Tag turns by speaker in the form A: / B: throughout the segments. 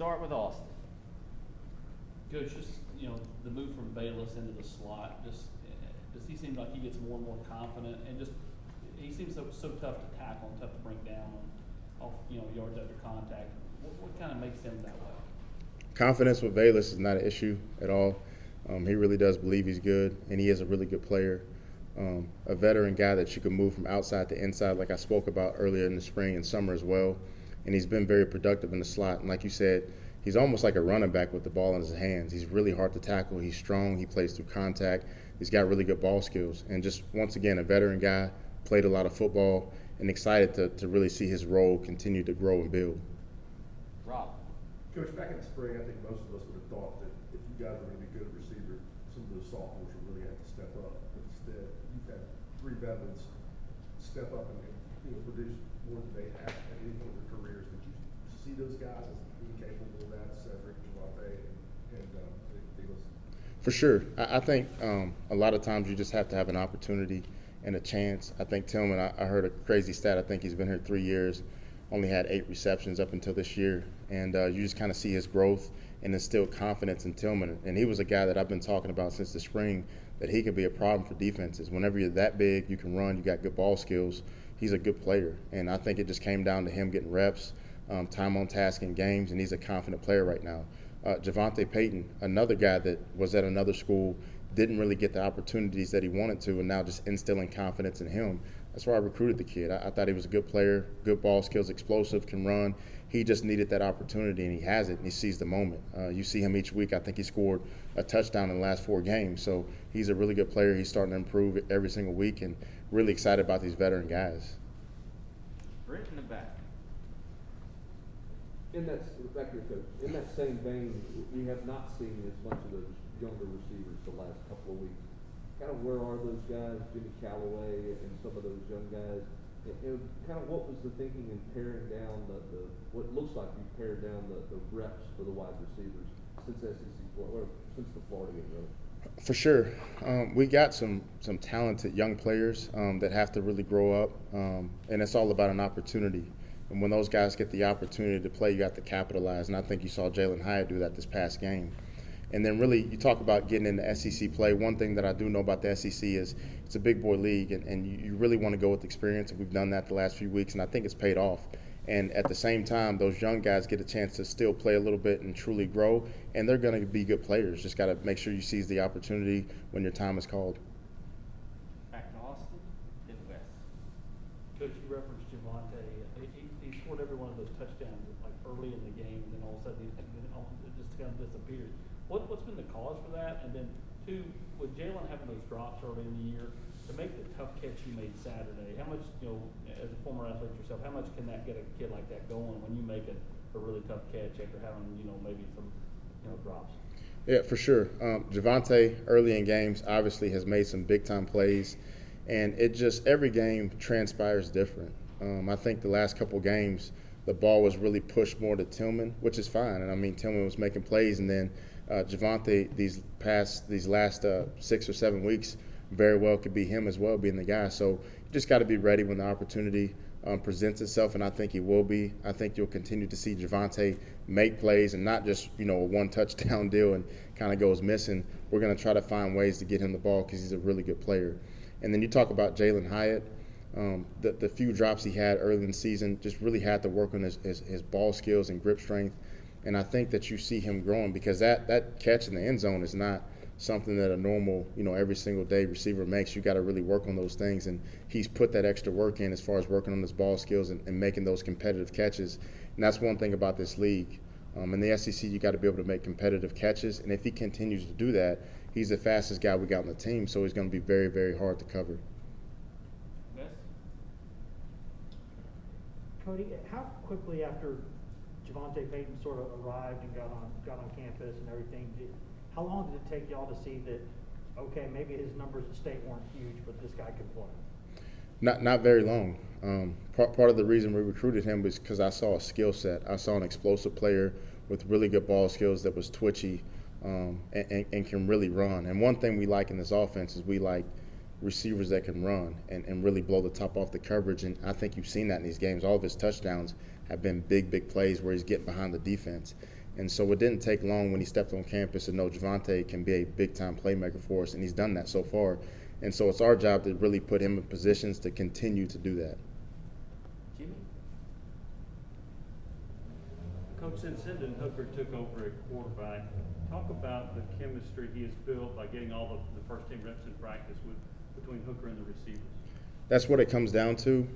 A: start with Austin.
B: Coach, just, the move from Velus into the slot, does he seem like he gets more and more confident, and just he seems so tough to tackle and tough to bring down off yards after contact. What kind of makes him that way?
C: Confidence with Velus is not an issue at all. He really does believe he's good, and he is a really good player. A veteran guy that you can move from outside to inside, like I spoke about earlier in the spring and summer as well. And he's been very productive in the slot. And like you said, he's almost like a running back with the ball in his hands. He's really hard to tackle. He's strong. He plays through contact. He's got really good ball skills. And just, once again, a veteran guy, played a lot of football, and excited to really see his role continue to grow and build.
A: Rob.
D: Coach, back in the spring, I think most of us would have thought that if you guys were going to be good at receiver, some of those sophomores would really have to step up. But instead, you've had three veterans step up and produce more than they have at any point in their careers. Did you see those guys as being capable of that, Cedric, JaVonte, and Velus?
C: For sure. I think a lot of times you just have to have an opportunity and a chance. I think Tillman, I heard a crazy stat. I think he's been here 3 years, only had 8 receptions up until this year. And you just kind of see his growth and instill confidence in Tillman. And he was a guy that I've been talking about since the spring, that he could be a problem for defenses. Whenever you're that big, you can run, you got good ball skills, he's a good player. And I think it just came down to him getting reps, time on task in games, and he's a confident player right now. JaVonta Payton, another guy that was at another school, didn't really get the opportunities that he wanted to, and now just instilling confidence in him. That's why I recruited the kid. I thought he was a good player, good ball skills, explosive, can run. He just needed that opportunity, and he has it, and he sees the moment. You see him each week. I think he scored a touchdown in the last 4 games. So he's a really good player. He's starting to improve every single week, and really excited about these veteran guys.
A: Brent in the back.
E: Back to your coach. In that same vein, we have not seen as much of those younger receivers the last couple of weeks. Kind of where are those guys, Jimmy Callaway and some of those young guys? And kind of what was the thinking in paring down what looks like you pared down the reps for the wide receivers since since the Florida game, really?
C: For sure. We got some talented young players that have to really grow up, and it's all about an opportunity. And when those guys get the opportunity to play, you have to capitalize. And I think you saw Jalin Hyatt do that this past game. And then really, you talk about getting into SEC play. One thing that I do know about the SEC is it's a big boy league, and you really want to go with experience. And we've done that the last few weeks, and I think it's paid off. And at the same time, those young guys get a chance to still play a little bit and truly grow, and they're going to be good players. Just got to make sure you seize the opportunity when your time is called.
A: Back to Austin, then West.
B: Coach, you referenced Javonte. He scored every one of those touchdowns like early in the game, and then all of a sudden it just kind of disappeared. What's been the cause for that? And then, 2, with Jalin having those drops early in the year, to make the tough catch you made Saturday, how much, as a former athlete yourself, how much can that get a kid like that going when you make a really tough catch after having, maybe some, drops?
C: Yeah, for sure. JaVonte, early in games, obviously has made some big-time plays, and it just, every game transpires different. I think the last couple games, the ball was really pushed more to Tillman, which is fine. And I mean, Tillman was making plays, and then JaVonte, these last 6 or 7 weeks, very well could be him as well, being the guy. So you just got to be ready when the opportunity presents itself, and I think he will be. I think you'll continue to see JaVonte make plays, and not just a 1 touchdown deal and kind of goes missing. We're going to try to find ways to get him the ball because he's a really good player. And then you talk about Jalin Hyatt. The few drops he had early in the season, just really had to work on his ball skills and grip strength. And I think that you see him growing, because that catch in the end zone is not something that a normal, every single day receiver makes. You got to really work on those things, and he's put that extra work in as far as working on his ball skills and making those competitive catches. And that's one thing about this league. In the SEC, you got to be able to make competitive catches, and if he continues to do that, he's the fastest guy we got on the team, so he's going to be very, very hard to cover.
F: Kodi, how quickly after JaVonta Payton sort of arrived and got on campus and everything, how long did it take y'all to see that, okay, maybe his numbers at state weren't huge, but this guy could play?
C: Not very long. Part of the reason we recruited him was because I saw a skill set. I saw an explosive player with really good ball skills that was twitchy and can really run. And one thing we like in this offense is we like receivers that can run and really blow the top off the coverage. And I think you've seen that in these games. All of his touchdowns have been big plays where he's getting behind the defense. And so it didn't take long when he stepped on campus to know JaVonte can be a big-time playmaker for us, and he's done that so far. And so it's our job to really put him in positions to continue to do that.
A: Jimmy?
B: Coach, since Hendon Hooker took over at quarterback, talk about the chemistry he has built by getting all the first team reps in practice between Hooker and the receivers.
C: That's what it comes down to.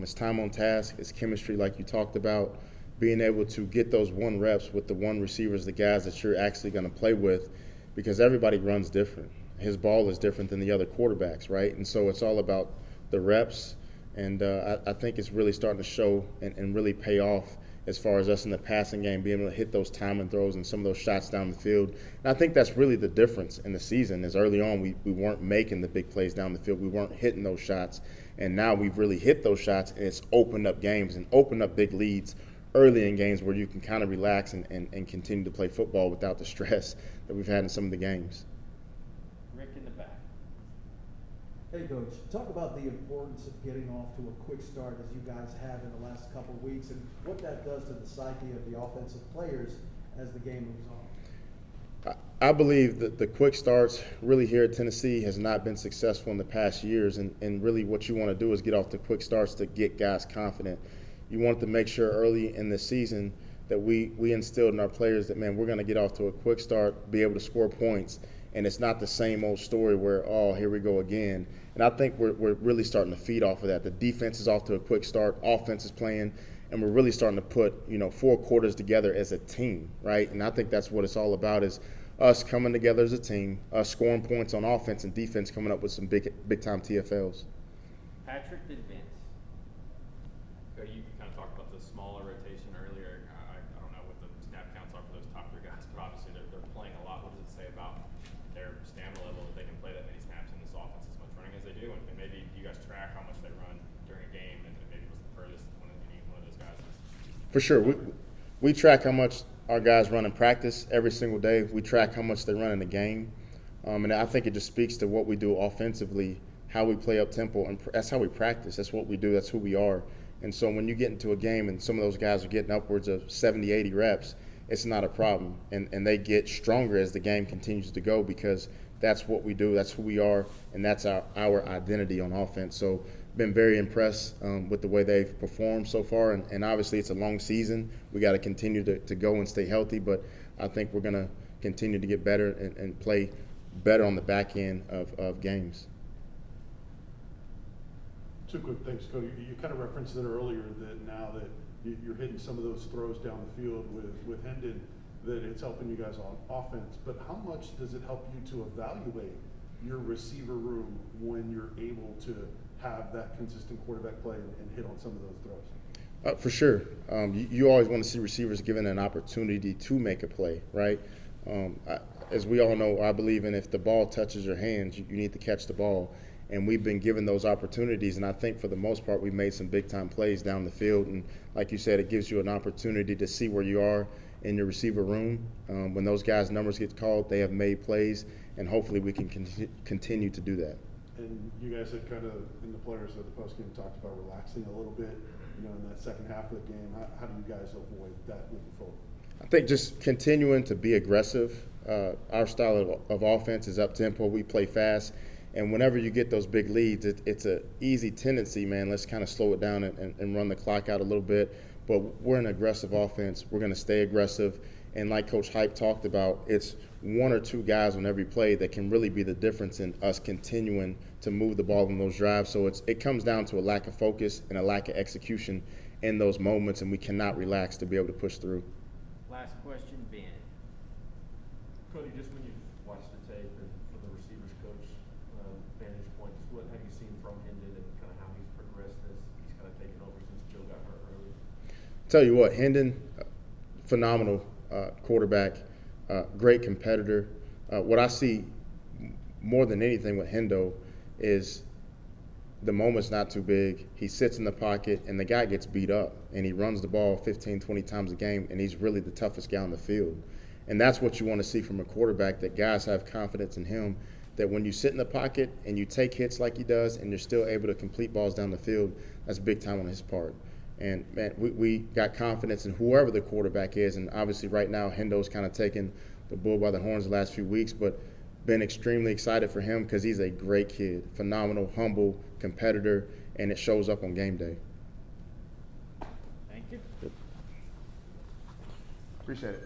C: It's time on task. It's chemistry like you talked about, being able to get those one reps with the one receivers, the guys that you're actually going to play with, because everybody runs different. His ball is different than the other quarterbacks, right? And so it's all about the reps, and I think it's really starting to show and really pay off as far as us in the passing game, being able to hit those timing throws and some of those shots down the field. And I think that's really the difference in the season is early on we weren't making the big plays down the field. We weren't hitting those shots. And now we've really hit those shots, and it's opened up games and opened up big leads early in games where you can kind of relax and continue to play football without the stress that we've had in some of the games.
A: Rick in the back.
G: Hey, Coach, talk about the importance of getting off to a quick start as you guys have in the last couple of weeks and what that does to the psyche of the offensive players as the game moves on.
C: I believe that the quick starts really here at Tennessee has not been successful in the past years, and really what you want to do is get off the quick starts to get guys confident. You want to make sure early in the season that we instilled in our players that, man, we're going to get off to a quick start, be able to score points, and it's not the same old story where, oh, here we go again. And I think we're really starting to feed off of that. The defense is off to a quick start, offense is playing, and we're really starting to put, 4 quarters together as a team, right? And I think that's what it's all about is us coming together as a team, us scoring points on offense and defense, coming up with some big-time TFLs.
A: Patrick then Vince.
H: You kind of talked about the smaller rotation earlier. I don't know what the snap counts are for those top 3 guys, but obviously they're playing a lot. What does it say about their stamina level that they can play that many snaps in this offense as much running as they do? And maybe you guys track how much they run during a game, and maybe what's the furthest one of those guys is?
C: For sure. We track how much our guys run in practice every single day. We track how much they run in the game. And I think it just speaks to what we do offensively, how we play up tempo, and that's how we practice. That's what we do. That's who we are. And so when you get into a game and some of those guys are getting upwards of 70, 80 reps, it's not a problem. And they get stronger as the game continues to go because that's what we do. That's who we are, and that's our identity on offense. So been very impressed with the way they've performed so far. And obviously it's a long season. We got to continue to go and stay healthy. But I think we're going to continue to get better and play better on the back end of games.
D: 2 quick things, Cody. You kind of referenced it earlier that now that you're hitting some of those throws down the field with Hendon, that it's helping you guys on offense. But how much does it help you to evaluate your receiver room when you're able to have that consistent quarterback play and hit on some of those throws?
C: For sure. You always want to see receivers given an opportunity to make a play, right? As we all know, I believe in if the ball touches your hands, you need to catch the ball. And we've been given those opportunities, and I think for the most part we've made some big-time plays down the field. And like you said, it gives you an opportunity to see where you are in your receiver room. When those guys' numbers get called, they have made plays, and hopefully we can continue to do that.
D: And you guys had kind of, in the players at the postgame, talked about relaxing a little bit, in that second half of the game. How do you guys avoid that moving forward?
C: I think just continuing to be aggressive. Our style of offense is up-tempo. We play fast. And whenever you get those big leads, it's an easy tendency, man. Let's kind of slow it down and run the clock out a little bit. But we're an aggressive offense. We're going to stay aggressive. And like Coach Hype talked about, it's 1 or 2 guys on every play that can really be the difference in us continuing to move the ball in those drives. So it comes down to a lack of focus and a lack of execution in those moments, and we cannot relax to be able to push through.
A: Last question, Ben.
I: Cody, just when you watch the tape and from the receivers coach vantage point, just what have you seen from Hendon and kind of how he's progressed as he's kind of taken over since Joe got hurt early?
C: Tell you what, Hendon, phenomenal quarterback, great competitor. What I see more than anything with Hindo is the moment's not too big. He sits in the pocket, and the guy gets beat up, and he runs the ball 15, 20 times a game, and he's really the toughest guy on the field. And that's what you want to see from a quarterback, that guys have confidence in him, that when you sit in the pocket and you take hits like he does and you're still able to complete balls down the field, that's big time on his part. And man, we got confidence in whoever the quarterback is, and obviously right now Hindo's kind of taken the bull by the horns the last few weeks, but been extremely excited for him because he's a great kid, phenomenal, humble competitor, and it shows up on game day.
A: Thank you.
C: Appreciate it.